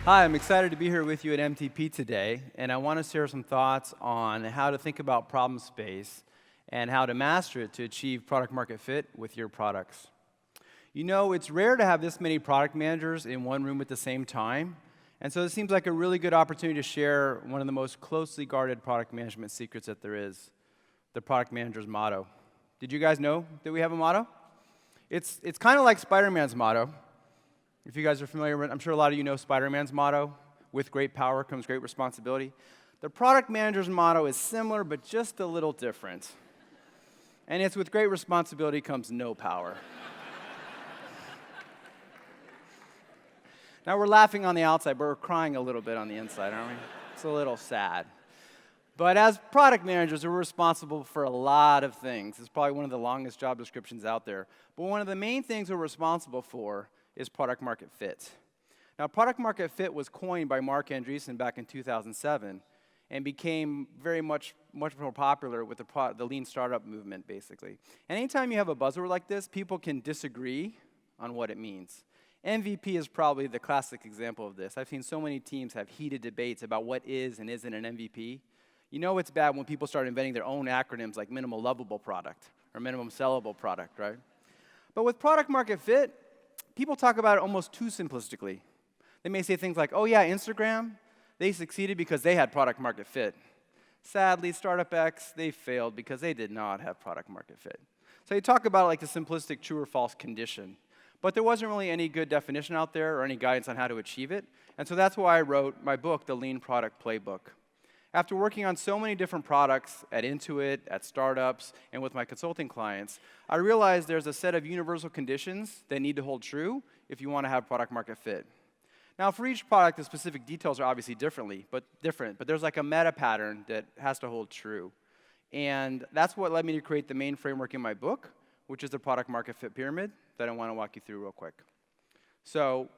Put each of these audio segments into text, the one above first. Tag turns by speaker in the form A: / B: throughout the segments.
A: Hi, I'm excited to be here with you at MTP today, and I want to share some thoughts on how to think about problem space and how to master it to achieve product market fit with your products. You know, it's rare to have this many product managers in one room at the same time, and so it seems like a really good opportunity to share one of the most closely guarded product management secrets that there is, the product manager's motto. Did you guys know that we have a motto? It's kind of like Spider-Man's motto. If you guys are familiar with it, I'm sure a lot of you know Spider-Man's motto, with great power comes great responsibility. The product manager's motto is similar, but just a little different. And it's with great responsibility comes no power. Now we're laughing on the outside, but we're crying a little bit on the inside, aren't we? It's a little sad. But as product managers, we're responsible for a lot of things. It's probably one of the longest job descriptions out there. But one of the main things we're responsible for is product market fit. Now, product market fit was coined by Mark Andreessen back in 2007 and became much more popular with the lean startup movement, basically. And anytime you have a buzzword like this, people can disagree on what it means. MVP is probably the classic example of this. I've seen so many teams have heated debates about what is and isn't an MVP. You know it's bad when people start inventing their own acronyms like minimal lovable product or minimum sellable product, right? But with product market fit, people talk about it almost too simplistically. They may say things like, oh yeah, Instagram, they succeeded because they had product market fit. Sadly, Startup X, they failed because they did not have product market fit. So you talk about like the simplistic true or false condition. But there wasn't really any good definition out there or any guidance on how to achieve it. And so that's why I wrote my book, The Lean Product Playbook. After working on so many different products at Intuit, at startups, and with my consulting clients, I realized there's a set of universal conditions that need to hold true if you want to have product market fit. Now, for each product, the specific details are obviously different, but there's like a meta pattern that has to hold true. And that's what led me to create the main framework in my book, which is the product market fit pyramid that I want to walk you through real quick. So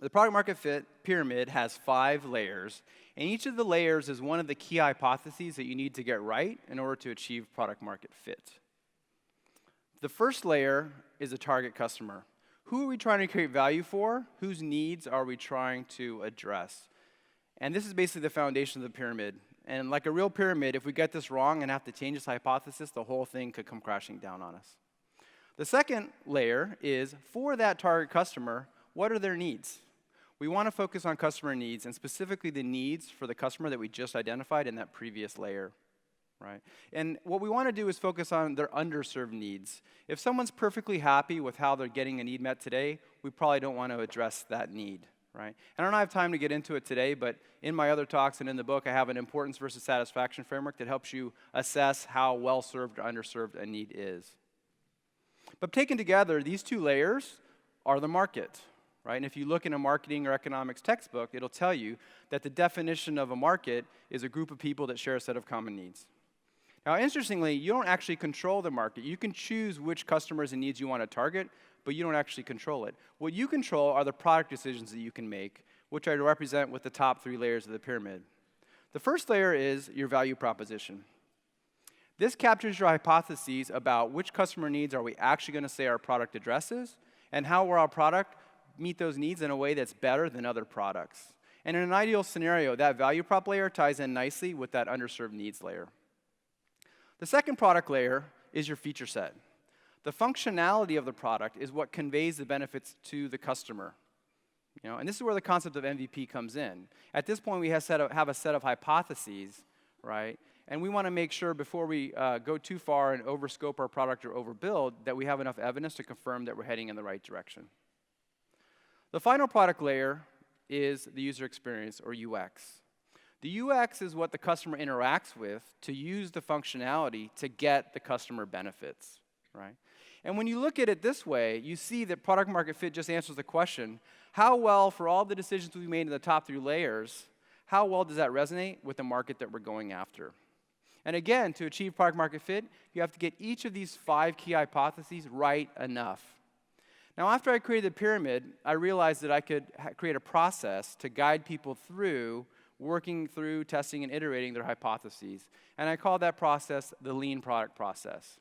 A: the product market fit pyramid has 5 layers, and each of the layers is one of the key hypotheses that you need to get right in order to achieve product market fit. The first layer is a target customer. Who are we trying to create value for? Whose needs are we trying to address? And this is basically the foundation of the pyramid. And like a real pyramid, if we get this wrong and have to change this hypothesis, the whole thing could come crashing down on us. The second layer is, for that target customer, what are their needs? We want to focus on customer needs, and specifically the needs for the customer that we just identified in that previous layer, right? And what we want to do is focus on their underserved needs. If someone's perfectly happy with how they're getting a need met today, we probably don't want to address that need, right? And I don't have time to get into it today, but in my other talks and in the book, I have an importance versus satisfaction framework that helps you assess how well-served or underserved a need is. But taken together, these 2 layers are the market. Right? And if you look in a marketing or economics textbook, it'll tell you that the definition of a market is a group of people that share a set of common needs. Now, interestingly, you don't actually control the market. You can choose which customers and needs you want to target, but you don't actually control it. What you control are the product decisions that you can make, which I represent with the top 3 layers of the pyramid. The first layer is your value proposition. This captures your hypotheses about which customer needs are we actually going to say our product addresses, and how will our product meet those needs in a way that's better than other products. And in an ideal scenario, that value prop layer ties in nicely with that underserved needs layer. The second product layer is your feature set. The functionality of the product is what conveys the benefits to the customer. You know, and this is where the concept of MVP comes in. At this point, we have a set of hypotheses, right? And we want to make sure before we go too far and overscope our product or overbuild that we have enough evidence to confirm that we're heading in the right direction. The final product layer is the user experience, or UX. The UX is what the customer interacts with to use the functionality to get the customer benefits, right? And when you look at it this way, you see that product market fit just answers the question, how well, for all the decisions we made in the top 3 layers, how well does that resonate with the market that we're going after? And again, to achieve product market fit, you have to get each of these 5 key hypotheses right enough. Now, after I created the pyramid, I realized that I could create a process to guide people through working through, testing, and iterating their hypotheses. And I call that process the lean product process.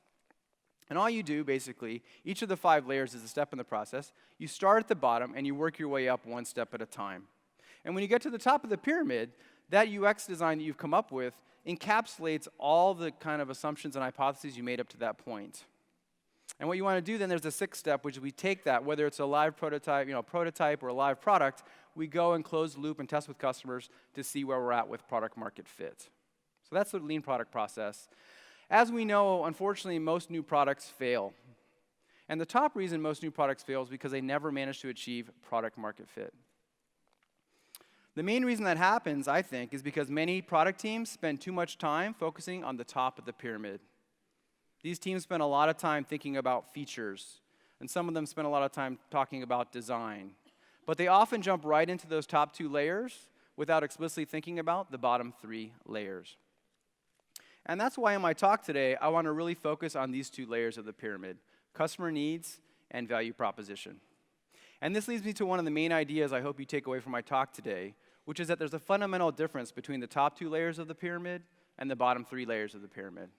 A: And all you do, basically, each of the 5 layers is a step in the process. You start at the bottom, and you work your way up one step at a time. And when you get to the top of the pyramid, that UX design that you've come up with encapsulates all the kind of assumptions and hypotheses you made up to that point. And what you want to do then, there's the sixth step, which is we take that, whether it's a live prototype, prototype or a live product, we go and close the loop and test with customers to see where we're at with product market fit. So that's the lean product process. As we know, unfortunately, most new products fail. And the top reason most new products fail is because they never manage to achieve product market fit. The main reason that happens, I think, is because many product teams spend too much time focusing on the top of the pyramid. These teams spend a lot of time thinking about features, and some of them spend a lot of time talking about design. But they often jump right into those top two layers without explicitly thinking about the bottom three layers. And that's why in my talk today, I want to really focus on these two layers of the pyramid: customer needs and value proposition. And this leads me to one of the main ideas I hope you take away from my talk today, which is that there's a fundamental difference between the top two layers of the pyramid and the bottom three layers of the pyramid.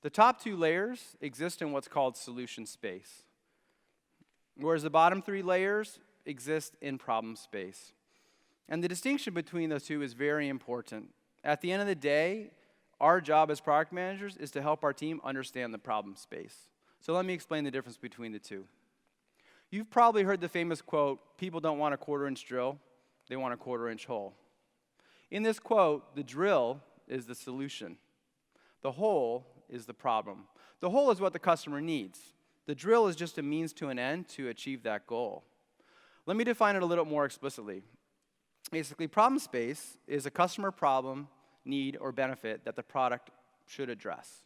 A: The top two layers exist in what's called solution space, whereas the bottom three layers exist in problem space. And the distinction between those two is very important. At the end of the day, our job as product managers is to help our team understand the problem space. So let me explain the difference between the two. You've probably heard the famous quote, "People don't want a quarter-inch drill, they want a quarter-inch hole." In this quote, the drill is the solution. The hole is the problem. The hole is what the customer needs. The drill is just a means to an end to achieve that goal. Let me define it a little more explicitly. Basically, problem space is a customer problem, need, or benefit that the product should address.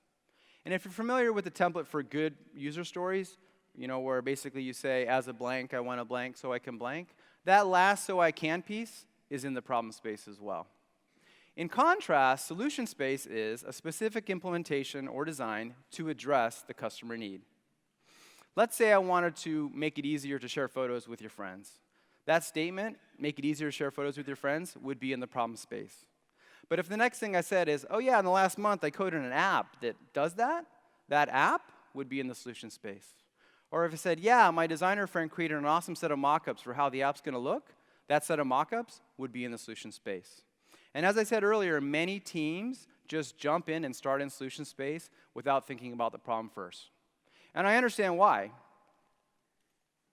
A: And if you're familiar with the template for good user stories, where basically you say, as a blank, I want a blank so I can blank, that last so I can piece is in the problem space as well. In contrast, solution space is a specific implementation or design to address the customer need. Let's say I wanted to make it easier to share photos with your friends. That statement, make it easier to share photos with your friends, would be in the problem space. But if the next thing I said is, oh yeah, in the last month I coded an app that does that, that app would be in the solution space. Or if I said, yeah, my designer friend created an awesome set of mockups for how the app's going to look, that set of mockups would be in the solution space. And as I said earlier, many teams just jump in and start in solution space without thinking about the problem first. And I understand why.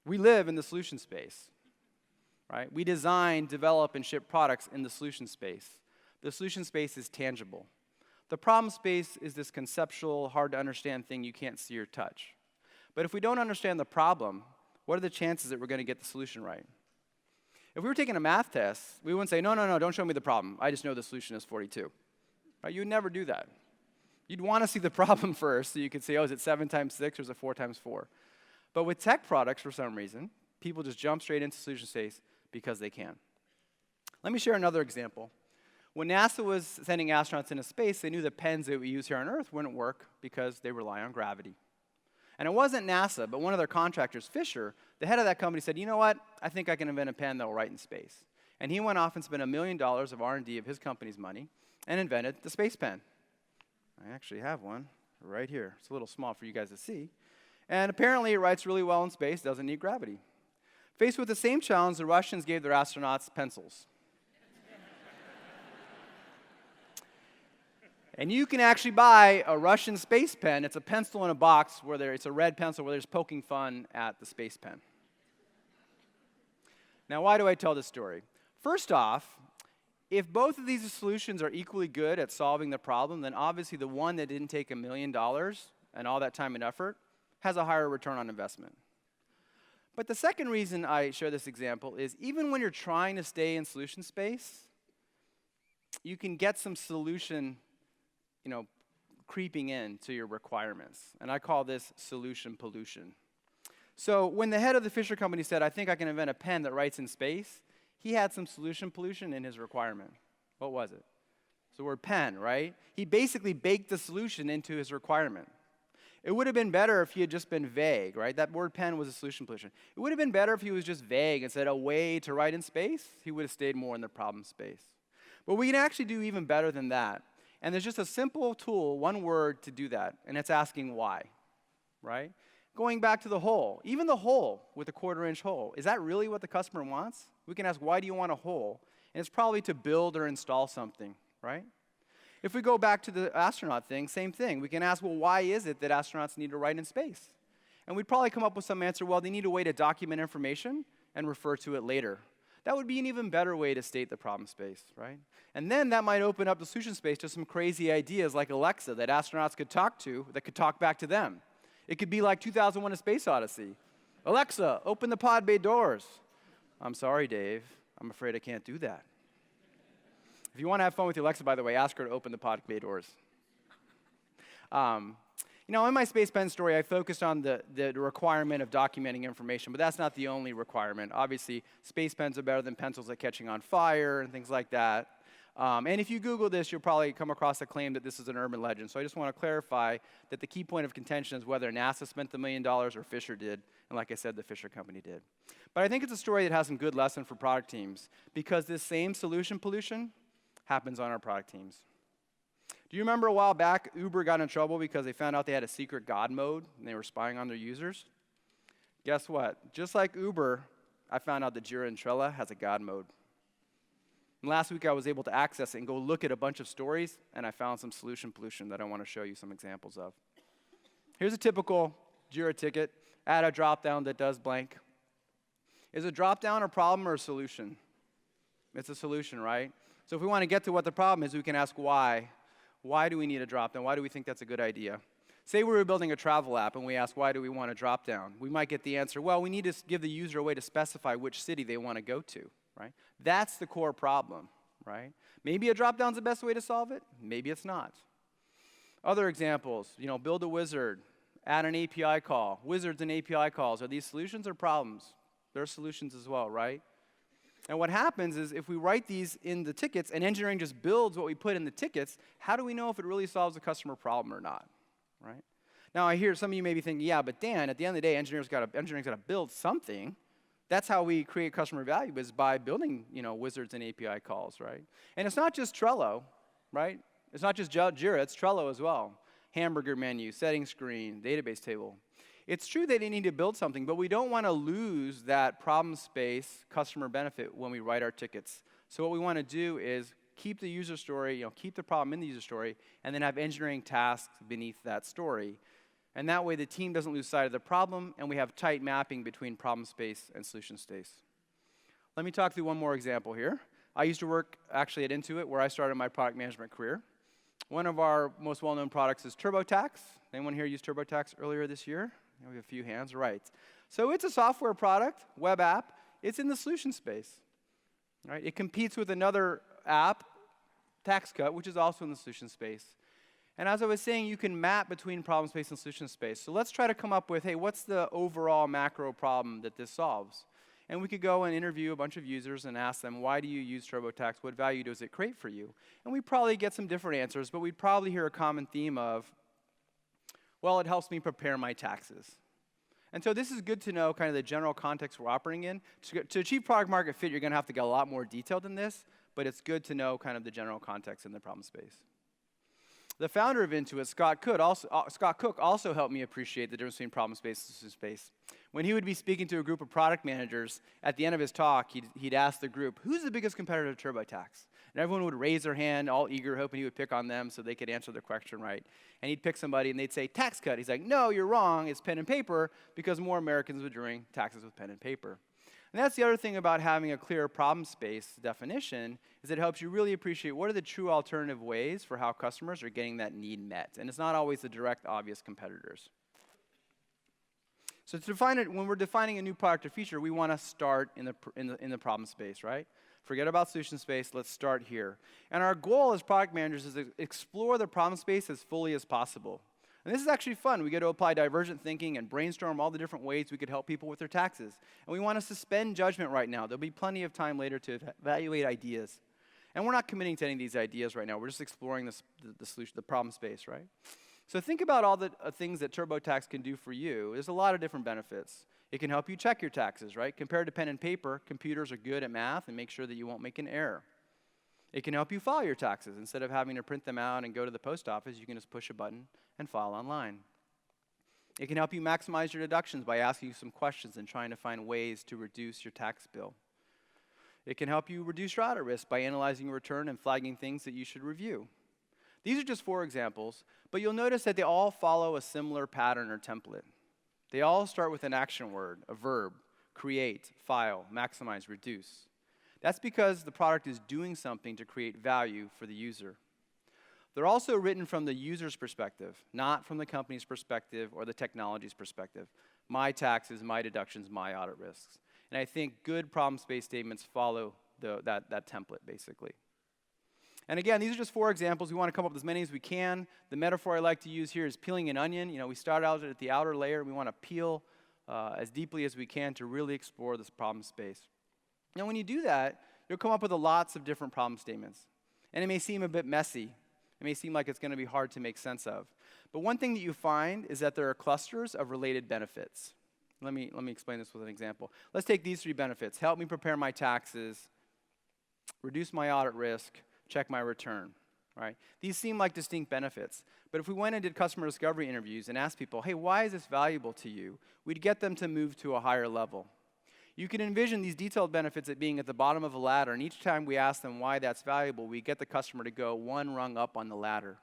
A: We live in the solution space, right? We design, develop, and ship products in the solution space. The solution space is tangible. The problem space is this conceptual, hard-to-understand thing you can't see or touch. But if we don't understand the problem, what are the chances that we're going to get the solution right? If we were taking a math test, we wouldn't say, no, don't show me the problem. I just know the solution is 42. Right? You would never do that. You'd want to see the problem first so you could say, oh, is it 7 times 6 or is it 4 times 4? But with tech products, for some reason, people just jump straight into solution space because they can. Let me share another example. When NASA was sending astronauts into space, they knew the pens that we use here on Earth wouldn't work because they rely on gravity. And it wasn't NASA, but one of their contractors, Fisher, the head of that company, said, you know what? I think I can invent a pen that will write in space. And he went off and spent $1 million of R&D of his company's money and invented the space pen. I actually have one right here. It's a little small for you guys to see. And apparently it writes really well in space, doesn't need gravity. Faced with the same challenge, the Russians gave their astronauts pencils. And you can actually buy a Russian space pen. It's a pencil in a box it's a red pencil where there's poking fun at the space pen. Now, why do I tell this story? First off, if both of these solutions are equally good at solving the problem, then obviously the one that didn't take $1 million and all that time and effort has a higher return on investment. But the second reason I share this example is even when you're trying to stay in solution space, you can get some solution creeping in to your requirements. And I call this solution pollution. So when the head of the Fisher company said, I think I can invent a pen that writes in space, he had some solution pollution in his requirement. What was it? It's the word pen, right? He basically baked the solution into his requirement. It would have been better if he had just been vague, right? That word pen was a solution pollution. It would have been better if he was just vague and said a way to write in space. He would have stayed more in the problem space. But we can actually do even better than that. And there's just a simple tool, one word to do that, and it's asking why, right? Going back to the hole, even the hole with a 1/4-inch hole, is that really what the customer wants? We can ask, why do you want a hole? And it's probably to build or install something, right? If we go back to the astronaut thing, same thing. We can ask, well, why is it that astronauts need to write in space? And we'd probably come up with some answer, well, they need a way to document information and refer to it later. That would be an even better way to state the problem space, right? And then that might open up the solution space to some crazy ideas like Alexa that astronauts could talk to, that could talk back to them. It could be like 2001: A Space Odyssey. Alexa, open the pod bay doors. I'm sorry, Dave. I'm afraid I can't do that. If you want to have fun with your Alexa, by the way, ask her to open the pod bay doors. In my space pen story, I focused on the requirement of documenting information, but that's not the only requirement. Obviously, space pens are better than pencils at catching on fire and things like that. And if you Google this, you'll probably come across a claim that this is an urban legend. So I just want to clarify that the key point of contention is whether NASA spent the $1 million or Fisher did. And like I said, the Fisher company did. But I think it's a story that has some good lesson for product teams, because this same solution pollution happens on our product teams. Do you remember a while back, Uber got in trouble because they found out they had a secret God mode and they were spying on their users? Guess what? Just like Uber, I found out that Jira and Trello has a God mode. And last week I was able to access it and go look at a bunch of stories, and I found some solution pollution that I want to show you some examples of. Here's a typical Jira ticket. Add a drop-down that does blank. Is a drop-down a problem or a solution? It's a solution, right? So if we want to get to what the problem is, we can ask why. Why do we need a drop-down? Why do we think that's a good idea? Say we were building a travel app and we ask, why do we want a drop-down? We might get the answer, well, we need to give the user a way to specify which city they want to go to, right? That's the core problem, right? Maybe a drop-down's the best way to solve it. Maybe it's not. Other examples, build a wizard, add an API call. Wizards and API calls, are these solutions or problems? They're solutions as well, right? And what happens is if we write these in the tickets and engineering just builds what we put in the tickets, how do we know if it really solves the customer problem or not, right? Now, I hear some of you may be thinking, yeah, but Dan, at the end of the day, engineering's got to build something. That's how we create customer value, is by building, wizards and API calls, right? And it's not just Trello, right? It's not just Jira, it's Trello as well. Hamburger menu, setting screen, database table. It's true that they need to build something, but we don't want to lose that problem space customer benefit when we write our tickets. So what we want to do is keep the user story, keep the problem in the user story, and then have engineering tasks beneath that story. And that way the team doesn't lose sight of the problem, and we have tight mapping between problem space and solution space. Let me talk through one more example here. I used to work actually at Intuit, where I started my product management career. One of our most well-known products is TurboTax. Anyone here use TurboTax earlier this year? We have a few hands, right. So it's a software product, web app. It's in the solution space, right? It competes with another app, TaxCut, which is also in the solution space. And as I was saying, you can map between problem space and solution space. So let's try to come up with, hey, what's the overall macro problem that this solves? And we could go and interview a bunch of users and ask them, why do you use TurboTax? What value does it create for you? And we'd probably get some different answers, but we'd probably hear a common theme of, well, it helps me prepare my taxes. And so this is good to know kind of the general context we're operating in. To achieve product market fit, you're going to have to get a lot more detailed than this, but it's good to know kind of the general context in the problem space. The founder of Intuit, Scott Cook, also helped me appreciate the difference between problem space and solution space. When he would be speaking to a group of product managers, at the end of his talk, he'd ask the group, who's the biggest competitor to TurboTax? And everyone would raise their hand, all eager, hoping he would pick on them so they could answer their question right. And he'd pick somebody, and they'd say, TaxCut. He's like, no, you're wrong. It's pen and paper, because more Americans are doing taxes with pen and paper. And that's the other thing about having a clear problem space definition, is it helps you really appreciate what are the true alternative ways for how customers are getting that need met. And it's not always the direct, obvious competitors. So to define it, when we're defining a new product or feature, we want to start in the problem space, right? Forget about solution space, let's start here. And our goal as product managers is to explore the problem space as fully as possible. And this is actually fun. We get to apply divergent thinking and brainstorm all the different ways we could help people with their taxes. And we want to suspend judgment right now. There'll be plenty of time later to evaluate ideas. And we're not committing to any of these ideas right now. We're just exploring the solution, the problem space, right? So think about all the things that TurboTax can do for you. There's a lot of different benefits. It can help you check your taxes, right? Compared to pen and paper, computers are good at math and make sure that you won't make an error. It can help you file your taxes. Instead of having to print them out and go to the post office, you can just push a button and file online. It can help you maximize your deductions by asking you some questions and trying to find ways to reduce your tax bill. It can help you reduce your audit risk by analyzing your return and flagging things that you should review. These are just 4 examples, but you'll notice that they all follow a similar pattern or template. They all start with an action word, a verb: create, file, maximize, reduce. That's because the product is doing something to create value for the user. They're also written from the user's perspective, not from the company's perspective or the technology's perspective. My taxes, my deductions, my audit risks. And I think good problem space statements follow that template, basically. And again, these are just 4 examples. We want to come up with as many as we can. The metaphor I like to use here is peeling an onion. We start out at the outer layer. We want to peel as deeply as we can to really explore this problem space. Now, when you do that, you'll come up with lots of different problem statements. And it may seem a bit messy. It may seem like it's going to be hard to make sense of. But one thing that you find is that there are clusters of related benefits. Let me explain this with an example. Let's take these 3 benefits: help me prepare my taxes, reduce my audit risk, check my return. Right? These seem like distinct benefits. But if we went and did customer discovery interviews and asked people, hey, why is this valuable to you? We'd get them to move to a higher level. You can envision these detailed benefits at being at the bottom of a ladder, and each time we ask them why that's valuable, we get the customer to go 1 rung up on the ladder.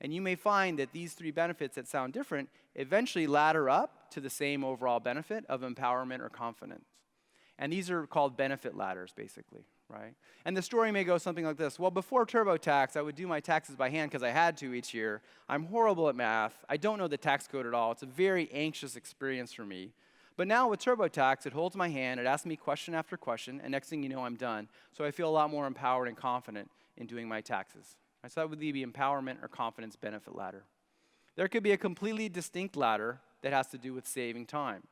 A: And you may find that these 3 benefits that sound different eventually ladder up to the same overall benefit of empowerment or confidence. And these are called benefit ladders, basically, right? And the story may go something like this. Well, before TurboTax, I would do my taxes by hand because I had to each year. I'm horrible at math. I don't know the tax code at all. It's a very anxious experience for me. But now with TurboTax, it holds my hand, it asks me question after question, and next thing you know, I'm done. So I feel a lot more empowered and confident in doing my taxes. So that would be empowerment or confidence benefit ladder. There could be a completely distinct ladder that has to do with saving time.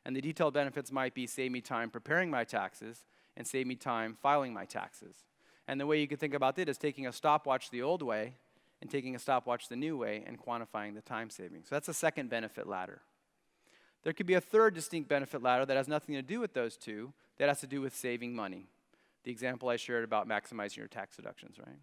A: And the detailed benefits might be save me time preparing my taxes and save me time filing my taxes. And the way you could think about it is taking a stopwatch the old way and taking a stopwatch the new way and quantifying the time savings. So that's a second benefit ladder. There could be a third distinct benefit ladder that has nothing to do with those 2, that has to do with saving money. The example I shared about maximizing your tax deductions, right?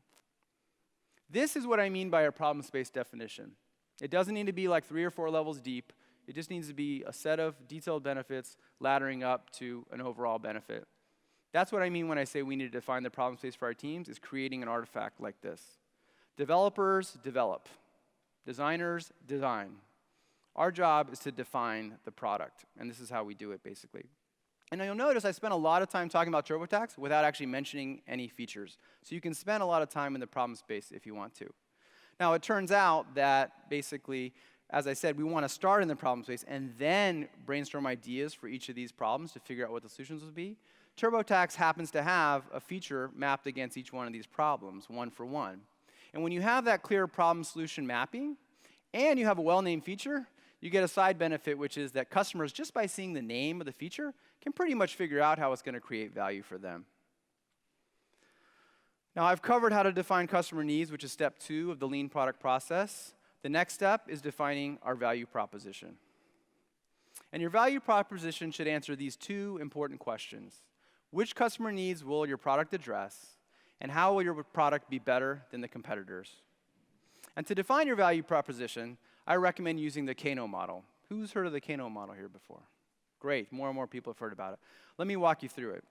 A: This is what I mean by a problem space definition. It doesn't need to be like 3 or 4 levels deep. It just needs to be a set of detailed benefits laddering up to an overall benefit. That's what I mean when I say we need to define the problem space for our teams, is creating an artifact like this. Developers develop. Designers design. Our job is to define the product, and this is how we do it, basically. And you'll notice I spent a lot of time talking about TurboTax without actually mentioning any features. So you can spend a lot of time in the problem space if you want to. Now, it turns out that basically, as I said, we want to start in the problem space and then brainstorm ideas for each of these problems to figure out what the solutions would be. TurboTax happens to have a feature mapped against each one of these problems, 1 for 1. And when you have that clear problem-solution mapping, and you have a well-named feature, you get a side benefit, which is that customers, just by seeing the name of the feature, can pretty much figure out how it's going to create value for them. Now, I've covered how to define customer needs, which is step 2 of the lean product process. The next step is defining our value proposition. And your value proposition should answer these 2 important questions. Which customer needs will your product address? And how will your product be better than the competitors? And to define your value proposition, I recommend using the Kano model. Who's heard of the Kano model here before? Great, more and more people have heard about it. Let me walk you through it.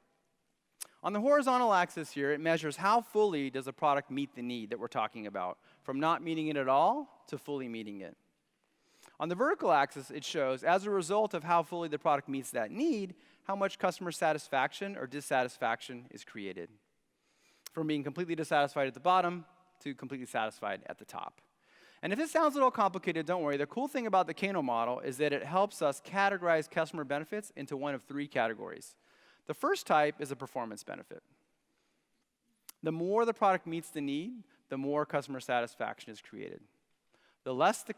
A: On the horizontal axis here, it measures how fully does a product meet the need that we're talking about, from not meeting it at all to fully meeting it. On the vertical axis, it shows, as a result of how fully the product meets that need, how much customer satisfaction or dissatisfaction is created, from being completely dissatisfied at the bottom to completely satisfied at the top. And if this sounds a little complicated, don't worry. The cool thing about the Kano model is that it helps us categorize customer benefits into one of 3 categories. The first type is a performance benefit. The more the product meets the need, the more customer satisfaction is created. The less the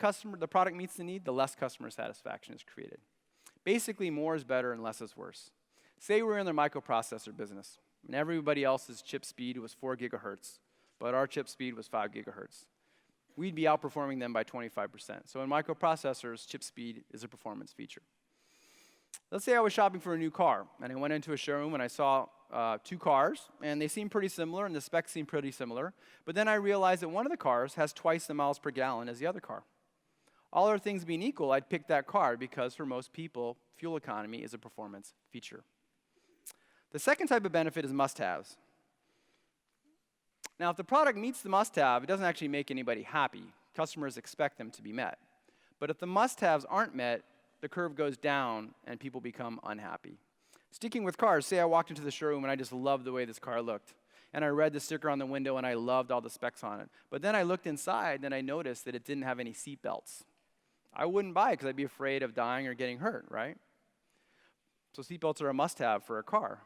A: product meets the need, the less customer satisfaction is created. Basically, more is better and less is worse. Say we're in the microprocessor business, and everybody else's chip speed was 4 gigahertz, but our chip speed was 5 gigahertz. We'd be outperforming them by 25%. So in microprocessors, chip speed is a performance feature. Let's say I was shopping for a new car, and I went into a showroom and I saw 2 cars, and they seemed pretty similar, and the specs seemed pretty similar. But then I realized that one of the cars has twice the miles per gallon as the other car. All other things being equal, I'd pick that car because for most people, fuel economy is a performance feature. The second type of benefit is must-haves. Now, if the product meets the must-have, it doesn't actually make anybody happy. Customers expect them to be met. But if the must-haves aren't met, the curve goes down and people become unhappy. Sticking with cars, say I walked into the showroom and I just loved the way this car looked. And I read the sticker on the window and I loved all the specs on it. But then I looked inside and I noticed that it didn't have any seat belts. I wouldn't buy it because I'd be afraid of dying or getting hurt, right? So seat belts are a must-have for a car.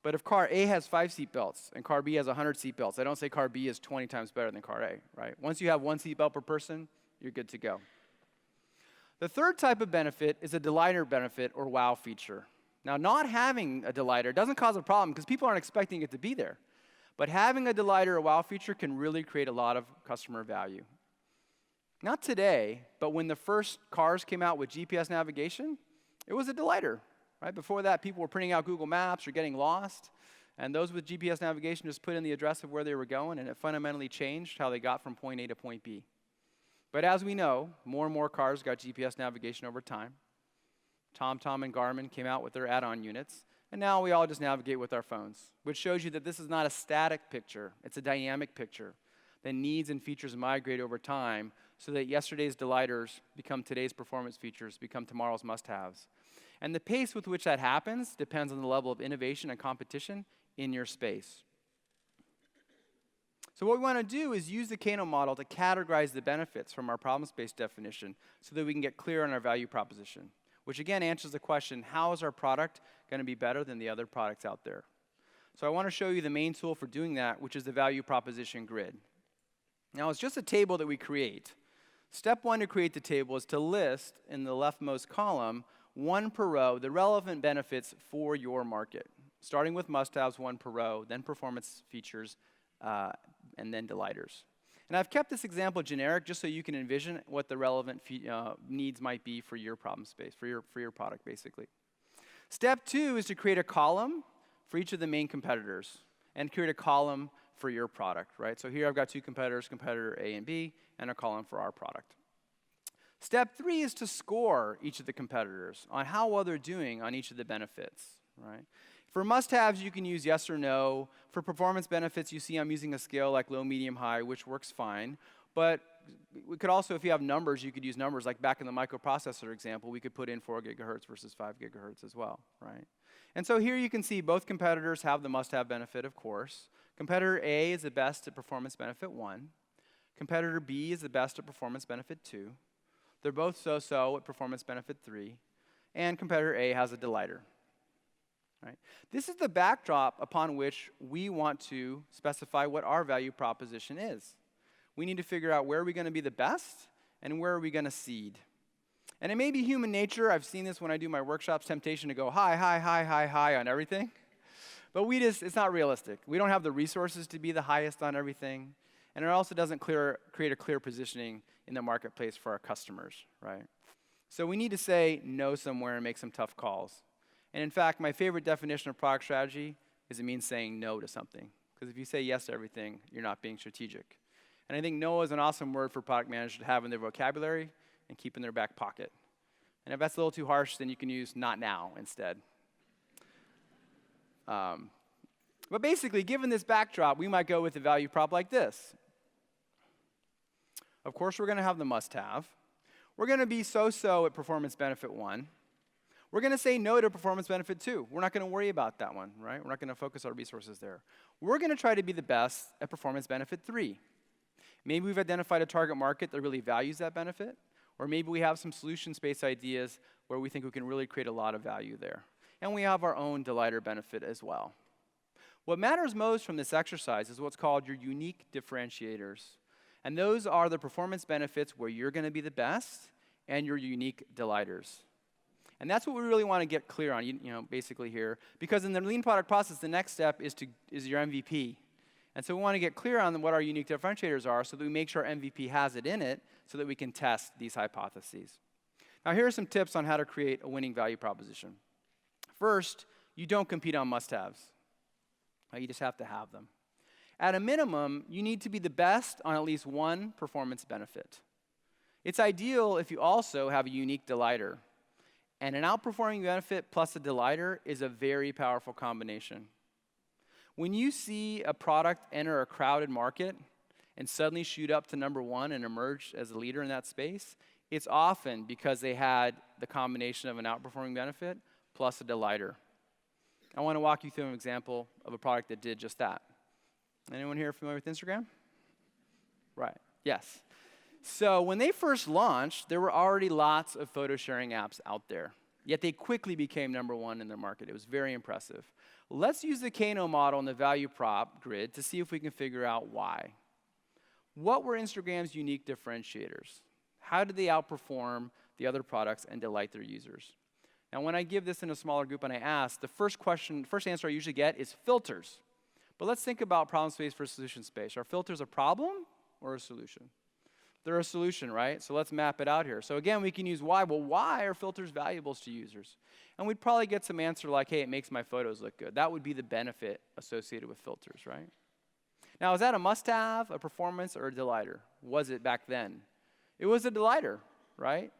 A: But if car A has 5 seat belts and car B has 100 seat belts, I don't say car B is 20 times better than car A, right? Once you have 1 seat belt per person, you're good to go. The third type of benefit is a delighter benefit or wow feature. Now, not having a delighter doesn't cause a problem because people aren't expecting it to be there. But having a delighter or wow feature can really create a lot of customer value. Not today, but when the first cars came out with GPS navigation, it was a delighter. Right? Before that, people were printing out Google Maps or getting lost. And those with GPS navigation just put in the address of where they were going, and it fundamentally changed how they got from point A to point B. But as we know, more and more cars got GPS navigation over time. TomTom and Garmin came out with their add-on units, and now we all just navigate with our phones, which shows you that this is not a static picture. It's a dynamic picture. The needs and features migrate over time so that yesterday's delighters become today's performance features, become tomorrow's must-haves. And the pace with which that happens depends on the level of innovation and competition in your space. So what we want to do is use the Kano model to categorize the benefits from our problem space definition so that we can get clear on our value proposition, which again answers the question, how is our product going to be better than the other products out there? So I want to show you the main tool for doing that, which is the value proposition grid. Now, it's just a table that we create. Step 1 to create the table is to list in the leftmost column, 1 per row, the relevant benefits for your market, starting with must-haves, 1 per row, then performance features, and then delighters. And I've kept this example generic just so you can envision what the relevant needs might be for your problem space, for your product, basically. Step 2 is to create a column for each of the main competitors and create a column for your product, right? So here I've got 2 competitors, competitor A and B, and a column for our product. Step 3 is to score each of the competitors on how well they're doing on each of the benefits, right? For must-haves, you can use yes or no. For performance benefits, you see I'm using a scale like low, medium, high, which works fine. But we could also, if you have numbers, you could use numbers. Like back in the microprocessor example, we could put in 4 gigahertz versus 5 gigahertz as well, right? And so here you can see both competitors have the must-have benefit, of course. Competitor A is the best at performance benefit 1. Competitor B is the best at performance benefit 2. They're both so-so at performance benefit 3. And competitor A has a delighter. Right? This is the backdrop upon which we want to specify what our value proposition is. We need to figure out where are we going to be the best and where are we going to seed. And it may be human nature. I've seen this when I do my workshops, temptation to go high, high, high, high, high on everything. But it's not realistic. We don't have the resources to be the highest on everything. And it also doesn't create a clear positioning in the marketplace for our customers, right? So we need to say no somewhere and make some tough calls. And in fact, my favorite definition of product strategy is it means saying no to something. Because if you say yes to everything, you're not being strategic. And I think no is an awesome word for product managers to have in their vocabulary and keep in their back pocket. And if that's a little too harsh, then you can use not now instead. But basically, given this backdrop, we might go with a value prop like this. Of course, we're going to have the must-have. We're going to be so-so at performance benefit 1. We're going to say no to performance benefit 2. We're not going to worry about that one, right? We're not going to focus our resources there. We're going to try to be the best at performance benefit 3. Maybe we've identified a target market that really values that benefit, or maybe we have some solution space ideas where we think we can really create a lot of value there. And we have our own delighter benefit as well. What matters most from this exercise is what's called your unique differentiators. And those are the performance benefits where you're going to be the best and your unique delighters. And that's what we really want to get clear on, basically here. Because in the lean product process, the next step is your MVP. And so we want to get clear on what our unique differentiators are so that we make sure our MVP has it in it so that we can test these hypotheses. Now, here are some tips on how to create a winning value proposition. First, you don't compete on must-haves. You just have to have them. At a minimum, you need to be the best on at least one performance benefit. It's ideal if you also have a unique delighter. And an outperforming benefit plus a delighter is a very powerful combination. When you see a product enter a crowded market and suddenly shoot up to number one and emerge as a leader in that space, it's often because they had the combination of an outperforming benefit plus a delighter. I want to walk you through an example of a product that did just that. Anyone here familiar with Instagram? Right, yes. So when they first launched, there were already lots of photo sharing apps out there. Yet they quickly became number one in their market. It was very impressive. Let's use the Kano model and the value prop grid to see if we can figure out why. What were Instagram's unique differentiators? How did they outperform the other products and delight their users? Now, when I give this in a smaller group and I ask, the first answer I usually get is filters. But let's think about problem space versus solution space. Are filters a problem or a solution? They're a solution, right? So let's map it out here. So again, we can use why. Well, why are filters valuable to users? And we'd probably get some answer like, hey, it makes my photos look good. That would be the benefit associated with filters, right? Now, is that a must-have, a performance, or a delighter? Was it back then? It was a delighter, right?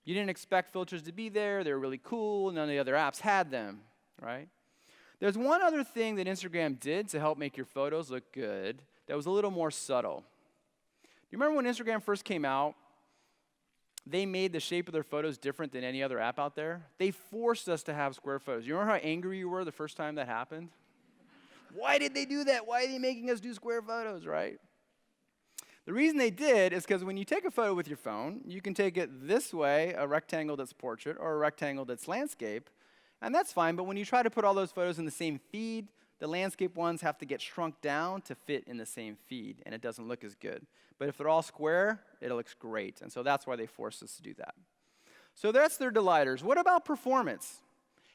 A: You didn't expect filters to be there. They were really cool. None of the other apps had them, right? There's one other thing that Instagram did to help make your photos look good that was a little more subtle. You remember when Instagram first came out, they made the shape of their photos different than any other app out there? They forced us to have square photos. You remember how angry you were the first time that happened? Why did they do that? Why are they making us do square photos, right? The reason they did is because when you take a photo with your phone, you can take it this way, a rectangle that's portrait, or a rectangle that's landscape, and that's fine, but when you try to put all those photos in the same feed, the landscape ones have to get shrunk down to fit in the same feed, and it doesn't look as good. But if they're all square, it looks great, and so that's why they forced us to do that. So that's their delighters. What about performance?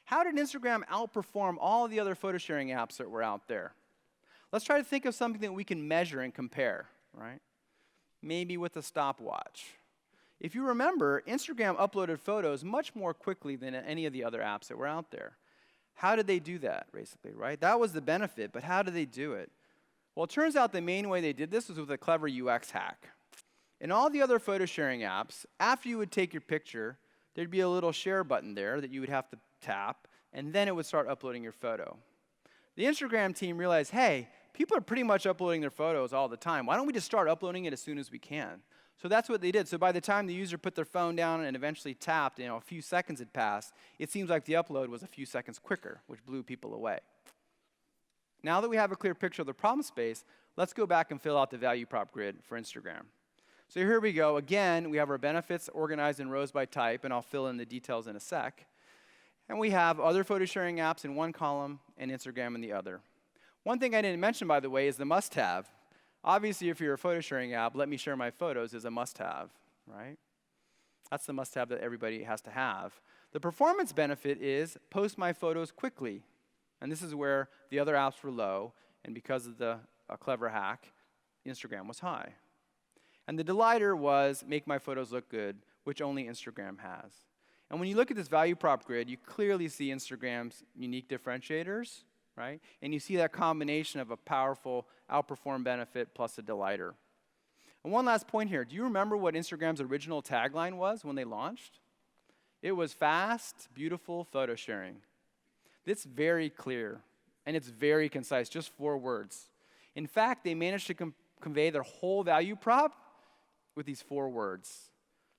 A: How did Instagram outperform all the other photo sharing apps that were out there? Let's try to think of something that we can measure and compare, right? Maybe with a stopwatch. If you remember, Instagram uploaded photos much more quickly than any of the other apps that were out there. How did they do that, basically, right? That was the benefit, but how did they do it? Well, it turns out the main way they did this was with a clever UX hack. In all the other photo sharing apps, after you would take your picture, there'd be a little share button there that you would have to tap, and then it would start uploading your photo. The Instagram team realized, hey, people are pretty much uploading their photos all the time. Why don't we just start uploading it as soon as we can? So that's what they did. So by the time the user put their phone down and eventually tapped, a few seconds had passed, it seems like the upload was a few seconds quicker, which blew people away. Now that we have a clear picture of the problem space, let's go back and fill out the value prop grid for Instagram. So here we go. Again, we have our benefits organized in rows by type, and I'll fill in the details in a sec. And we have other photo sharing apps in one column and Instagram in the other. One thing I didn't mention, by the way, is the must-have. Obviously, if you're a photo sharing app, let me share my photos is a must-have, right? That's the must-have that everybody has to have. The performance benefit is post my photos quickly. And this is where the other apps were low, and because of a clever hack, Instagram was high. And the delighter was make my photos look good, which only Instagram has. And when you look at this value prop grid, you clearly see Instagram's unique differentiators, right? And you see that combination of a powerful outperform benefit plus a delighter. And one last point here. Do you remember what Instagram's original tagline was when they launched? It was fast, beautiful photo sharing. It's very clear, and it's very concise, just 4 words. In fact, they managed to convey their whole value prop with these 4 words.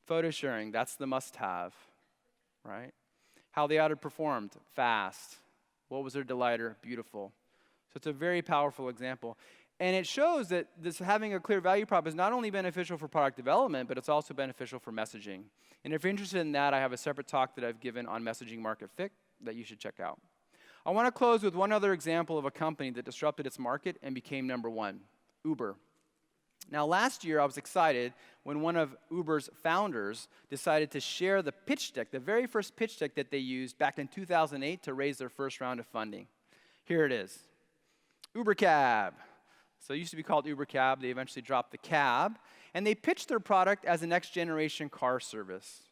A: Photo sharing, that's the must-have, right? How they outperformed, fast. What was their delighter? Beautiful. So it's a very powerful example. And it shows that this having a clear value prop is not only beneficial for product development, but it's also beneficial for messaging. And if you're interested in that, I have a separate talk that I've given on messaging market fit that you should check out. I want to close with one other example of a company that disrupted its market and became number one, Uber. Now, last year, I was excited when one of Uber's founders decided to share the pitch deck, the very first pitch deck that they used back in 2008 to raise their first round of funding. Here it is. Uber Cab. So it used to be called Uber Cab. They eventually dropped the cab. And they pitched their product as a next-generation car service.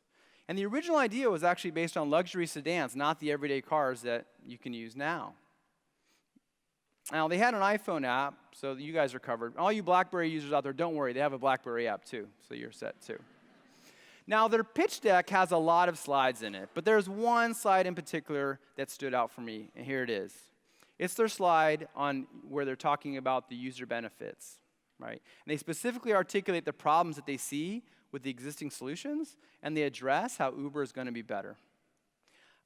A: And the original idea was actually based on luxury sedans, not the everyday cars that you can use now. Now, they had an iPhone app, so you guys are covered. All you BlackBerry users out there, don't worry. They have a BlackBerry app, too, so you're set, too. Now, their pitch deck has a lot of slides in it, but there's one slide in particular that stood out for me, and here it is. It's their slide on where they're talking about the user benefits, right? And they specifically articulate the problems that they see with the existing solutions, and they address how Uber is going to be better.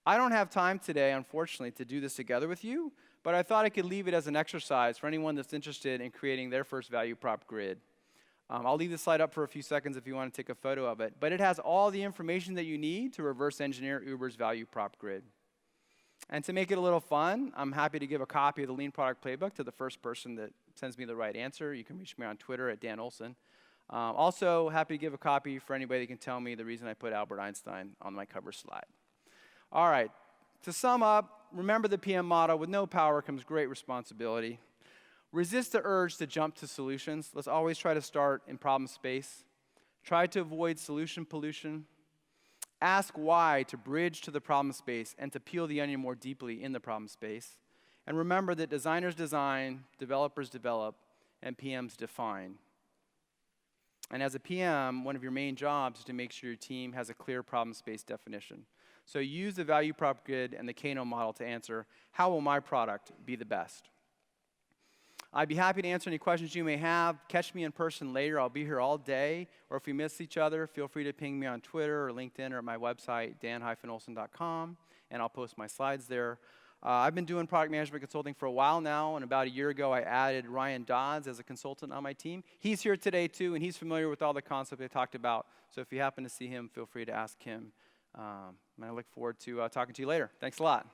A: I don't have time today, unfortunately, to do this together with you, but I thought I could leave it as an exercise for anyone that's interested in creating their first value prop grid. I'll leave this slide up for a few seconds if you want to take a photo of it, but it has all the information that you need to reverse engineer Uber's value prop grid. And to make it a little fun, I'm happy to give a copy of the Lean Product Playbook to the first person that sends me the right answer. You can reach me on Twitter at Dan Olsen. Also, happy to give a copy for anybody that can tell me the reason I put Albert Einstein on my cover slide. All right, to sum up, remember the PM motto: with no power comes great responsibility. Resist the urge to jump to solutions. Let's always try to start in problem space. Try to avoid solution pollution. Ask why to bridge to the problem space and to peel the onion more deeply in the problem space. And remember that designers design, developers develop, and PMs define. And as a PM, one of your main jobs is to make sure your team has a clear problem space definition. So use the value prop grid and the Kano model to answer, how will my product be the best? I'd be happy to answer any questions you may have. Catch me in person later. I'll be here all day. Or if we miss each other, feel free to ping me on Twitter or LinkedIn or at my website, dan-olsen.com, and I'll post my slides there. I've been doing product management consulting for a while now, and about a year ago, I added Ryan Dodds as a consultant on my team. He's here today, too, and he's familiar with all the concepts I talked about. So if you happen to see him, feel free to ask him. And I look forward to talking to you later. Thanks a lot.